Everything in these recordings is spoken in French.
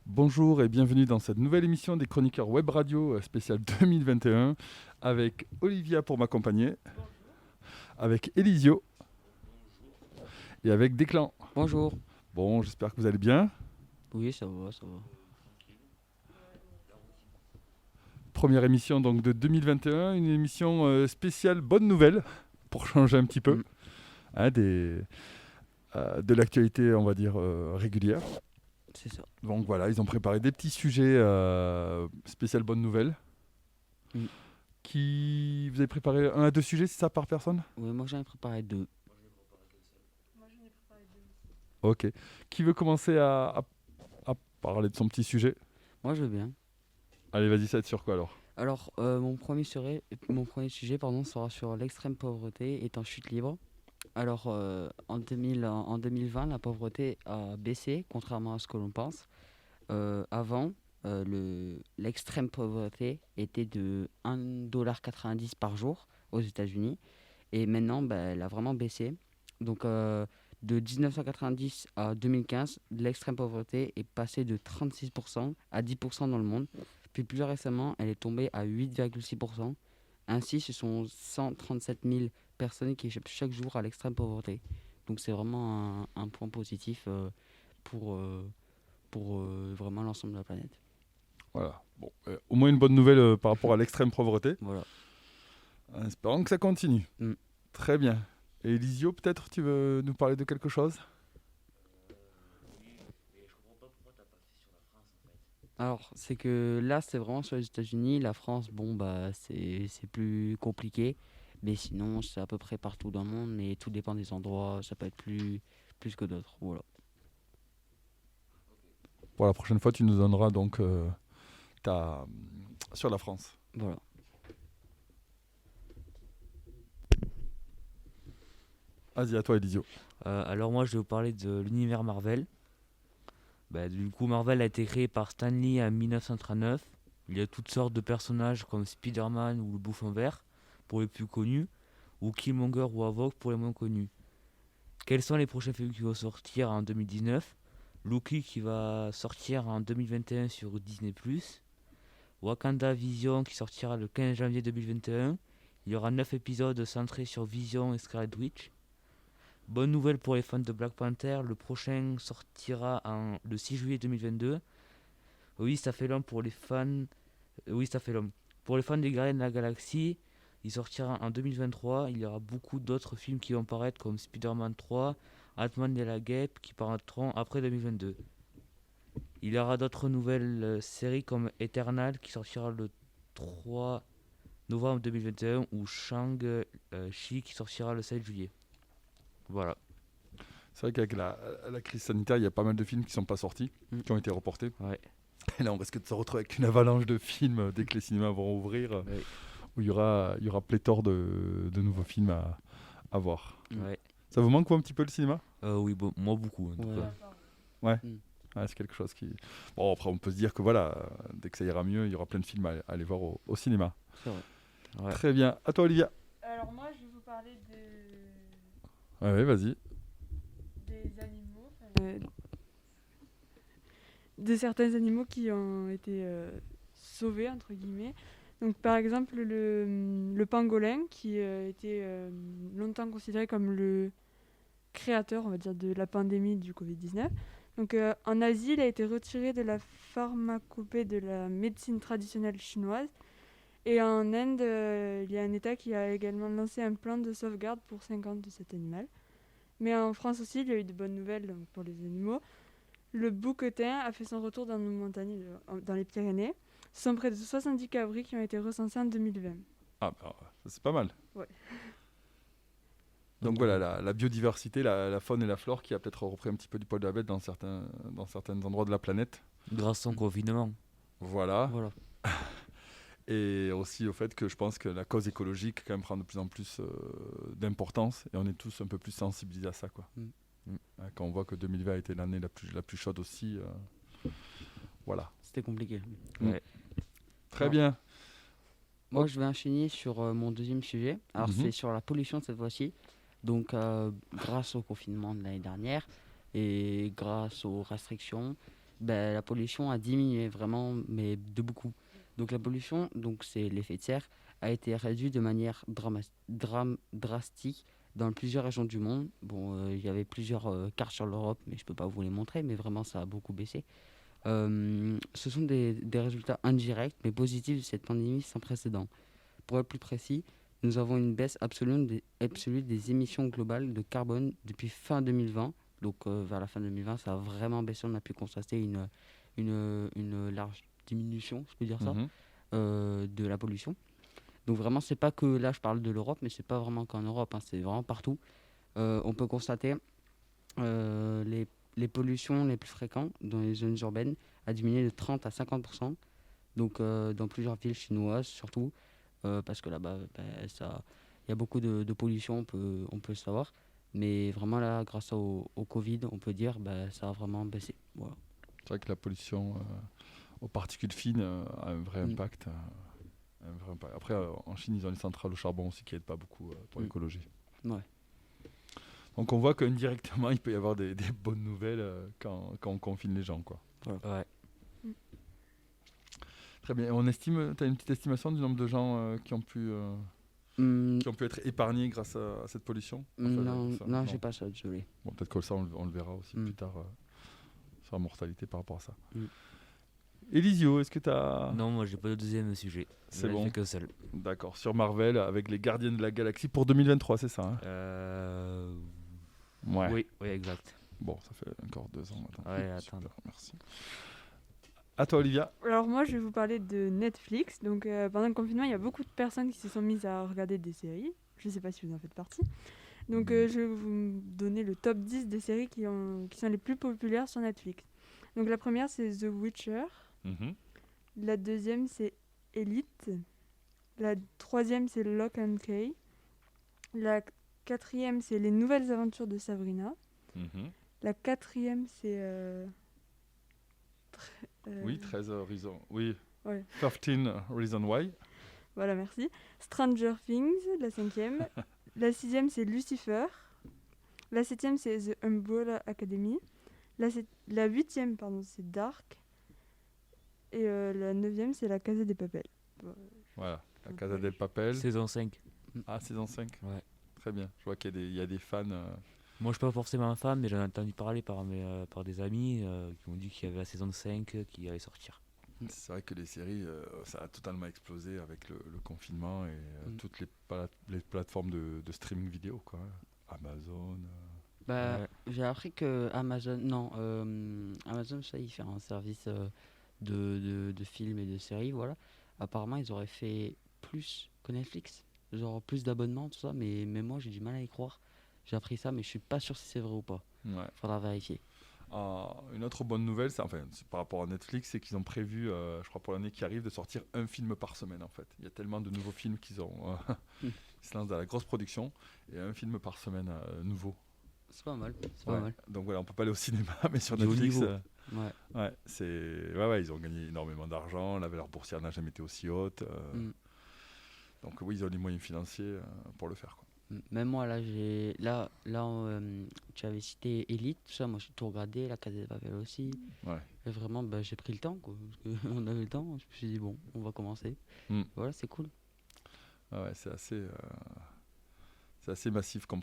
Bonjour et bienvenue dans cette nouvelle émission des chroniqueurs web radio spéciale 2021 avec Olivia pour m'accompagner, avec Elisio et avec Déclan. Bonjour. Bon, j'espère que vous allez bien. Oui, ça va, ça va. Première émission donc de 2021, une émission spéciale bonne nouvelle pour changer un petit peu Mm, hein, de l'actualité, on va dire, régulière. c'est ça. Donc voilà, ils ont préparé des petits sujets spécial bonne nouvelle. Mm. Vous avez préparé un à deux sujets, c'est ça par personne? Oui, moi j'en ai préparé deux. Ok. Qui veut commencer à parler de son petit sujet? Moi je veux bien. Allez, vas-y, ça va être sur quoi alors? Alors, mon premier sujet sera sur l'extrême pauvreté est en chute libre. Alors, en 2020, la pauvreté a baissé, contrairement à ce que l'on pense. Avant, l'extrême pauvreté était de 1,90 $ par jour aux États-Unis. Et maintenant, bah, elle a vraiment baissé. Donc, de 1990 à 2015, l'extrême pauvreté est passée de 36% à 10% dans le monde. Puis plus récemment, elle est tombée à 8,6%. Ainsi, ce sont 137 000 personnes qui échappent chaque jour à l'extrême pauvreté. Donc c'est vraiment un point positif pour, euh, pour vraiment l'ensemble de la planète. Voilà. Bon, au moins une bonne nouvelle par rapport à l'extrême pauvreté. Voilà. En espérant que ça continue. Mm. Très bien. Et Elisio, peut-être tu veux nous parler de quelque chose? Alors, c'est que là, c'est vraiment sur les États-Unis. La France, bon, bah, c'est plus compliqué. Mais sinon, c'est à peu près partout dans le monde. Mais tout dépend des endroits. Ça peut être plus que d'autres. Voilà. Pour la prochaine fois, tu nous donneras donc ta sur la France. Voilà. Vas-y, à toi, Elisio. Alors moi je vais vous parler de l'univers Marvel. Du coup Marvel a été créé par Stan Lee en 1939. Il y a toutes sortes de personnages comme Spider-Man ou le Bouffon Vert pour les plus connus, ou Killmonger ou Havok pour les moins connus. Quels sont les prochains films qui vont sortir en 2019? Loki qui va sortir en 2021 sur Disney+. Wakanda Vision qui sortira le 15 janvier 2021. Il y aura 9 épisodes centrés sur Vision et Scarlet Witch. Bonne nouvelle pour les fans de Black Panther, le prochain sortira le 6 juillet 2022. Oui, ça fait long pour les fans. Oui, ça fait long. Pour les fans des Gardiens de la Galaxie, il sortira en 2023. Il y aura beaucoup d'autres films qui vont paraître comme Spider-Man 3, Ant-Man et la Guêpe qui paraîtront après 2022. Il y aura d'autres nouvelles séries comme Eternal qui sortira le 3 novembre 2021 ou Shang-Chi qui sortira le 7 juillet. Voilà. C'est vrai qu'avec la crise sanitaire, il y a pas mal de films qui sont pas sortis, Mm. qui ont été reportés. Ouais. Et là, on risque de se retrouver avec une avalanche de films dès que les cinémas vont ouvrir, Ouais. où il y aura pléthore de nouveaux films à voir. Mm. Ouais. Ça vous manque quoi, un petit peu le cinéma? Oui, bon, moi beaucoup en tout Ouais. cas. Ouais. Mm. Ouais, c'est quelque chose qui. Bon, après, on peut se dire que voilà, dès que ça ira mieux, il y aura plein de films à aller voir au cinéma. C'est vrai. Ouais. Très bien. À toi, Olivia. Alors moi, je vais vous parler Ouais, ouais, vas-y. des animaux, de certains animaux qui ont été sauvés, entre guillemets. Donc par exemple, le pangolin, qui était longtemps considéré comme le créateur, on va dire, de la pandémie du Covid-19. Donc en Asie, il a été retiré de la pharmacopée de la médecine traditionnelle chinoise. Et en Inde, il y a un État qui a également lancé un plan de sauvegarde pour 50 de cet animal. Mais en France aussi, il y a eu de bonnes nouvelles donc, pour les animaux. Le bouquetin a fait son retour dans nos montagnes, dans les Pyrénées. Ce sont près de 70 cabris qui ont été recensés en 2020. Ah, bah, ça, c'est pas mal. Ouais. Donc voilà, la biodiversité, la faune et la flore qui a peut-être repris un petit peu du poil de la bête dans certains endroits de la planète. Grâce au confinement. Voilà. Voilà. Et aussi au fait que je pense que la cause écologique quand même prend de plus en plus d'importance et on est tous un peu plus sensibilisés à ça, quoi. Mm. Quand on voit que 2020 a été l'année la plus chaude aussi, voilà. C'était compliqué. Ouais. Très Alors, bien. moi, je vais enchaîner sur mon deuxième sujet. Alors, Mhm. c'est sur la pollution cette fois-ci. Donc, grâce au confinement de l'année dernière et grâce aux restrictions, la pollution a diminué vraiment, mais de beaucoup. Donc la pollution, donc c'est l'effet de serre, a été réduit de manière drastique dans plusieurs régions du monde. Bon, il y avait plusieurs cartes sur l'Europe, mais je peux pas vous les montrer, mais vraiment ça a beaucoup baissé. Ce sont des résultats indirects, mais positifs de cette pandémie sans précédent. Pour être plus précis, nous avons une baisse absolue des émissions globales de carbone depuis fin 2020. Donc vers la fin 2020, ça a vraiment baissé. On a pu constater une large diminution, je peux dire ça, Mhm. de la pollution. Donc vraiment, c'est pas que là, je parle de l'Europe, mais c'est pas vraiment qu'en Europe, hein, c'est vraiment partout. On peut constater les pollutions les plus fréquentes dans les zones urbaines a diminué de 30 à 50%. Donc dans plusieurs villes chinoises surtout, parce que là-bas, il y a beaucoup de pollution, on peut le savoir. Mais vraiment là, grâce au Covid, on peut dire ça a vraiment baissé. Voilà. C'est vrai que la pollution aux particules fines a un vrai Mm. impact. Un vrai impact. Après, en Chine, ils ont les centrales au charbon aussi qui n'aident pas beaucoup pour Mm. l'écologie. Ouais. Donc on voit qu'indirectement, il peut y avoir des bonnes nouvelles quand on confine les gens, quoi. Ouais. Très bien. Tu as une petite estimation du nombre de gens qui ont pu être épargnés grâce à cette pollution? Non, j'ai pas ça, désolé. Bon, peut-être que ça, on le verra aussi Mm. plus tard sur la mortalité par rapport à ça. Mm. Elisio, est-ce que tu as... Non, moi j'ai pas de deuxième sujet. C'est J'en ai bon. fait qu'un seul. D'accord. Sur Marvel, avec les Gardiens de la Galaxie pour 2023, c'est ça, hein? Ouais. Oui, exact. Bon, ça fait encore 2 ans. Attends. Ouais, Super, attends. merci. À toi, Olivia. Alors moi, je vais vous parler de Netflix. Donc pendant le confinement, il y a beaucoup de personnes qui se sont mises à regarder des séries. Je ne sais pas si vous en faites partie. Donc je vais vous donner le top 10 des séries qui sont les plus populaires sur Netflix. Donc la première, c'est The Witcher. Mhm. La deuxième, c'est Elite. La troisième, c'est Lock and Key. La quatrième, c'est Les Nouvelles Aventures de Sabrina. Mhm. La quatrième, c'est... Oui, 13 raisons. Oui. Ouais. 13 Reasons Why. Voilà, merci. Stranger Things, la cinquième. La sixième, c'est Lucifer. La septième, c'est The Umbrella Academy. La huitième, pardon, c'est Dark. Et la neuvième, c'est La Casa des Papel. Voilà. La Casa del Papel. Saison 5. Ah, saison 5. Ouais. Très bien. Je vois qu'il y a des fans. Moi je suis pas forcément un fan, mais j'en ai entendu parler par des amis qui m'ont dit qu'il y avait la saison 5 qui allait sortir. C'est vrai que les séries, ça a totalement explosé avec le confinement et toutes les plateformes de streaming vidéo, quoi. Amazon. Ouais. J'ai appris que Amazon, ça, il fait un service de films et de séries, voilà. Apparemment, ils auraient fait plus que Netflix, genre plus d'abonnements, tout ça, mais même moi, j'ai du mal à y croire. J'ai appris ça, mais je suis pas sûr si c'est vrai ou pas. Ouais. Faudra vérifier. Une autre bonne nouvelle, c'est par rapport à Netflix, c'est qu'ils ont prévu, je crois pour l'année qui arrive, de sortir un film par semaine en fait. Il y a tellement de nouveaux films qu'ils ils se lancent dans la grosse production et un film par semaine nouveau. C'est pas mal. Ouais. Donc voilà, on peut pas aller au cinéma, mais sur Du haut Netflix, niveau. ils ont gagné énormément d'argent. La valeur boursière n'a jamais été aussi haute. Donc oui, ils ont les moyens financiers pour le faire, quoi. Même moi, là, tu avais cité Elite, tout ça, moi j'ai tout regardé, La Casa de Papel aussi. Ouais. Et vraiment, j'ai pris le temps, quoi. Parce qu'on avait le temps, je me suis dit, bon, on va commencer. Voilà, c'est cool. Ah ouais, c'est assez massif comme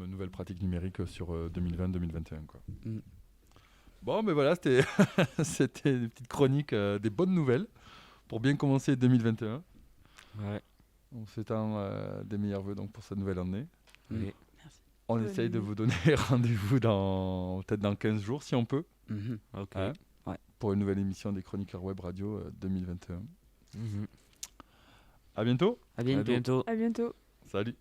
nouvelle pratique numérique sur 2020-2021, quoi. Bon, mais voilà, c'était une petite chronique des bonnes nouvelles pour bien commencer 2021. Ouais. On s'étend des meilleurs vœux donc pour cette nouvelle année. Oui. Merci. On Bonne essaye de année. vous donner rendez-vous peut-être dans 15 jours si on peut, Ok. hein, pour une nouvelle émission des Chroniqueurs Web Radio 2021. Mhm. À bientôt. À À bientôt. bientôt. À bientôt. Salut.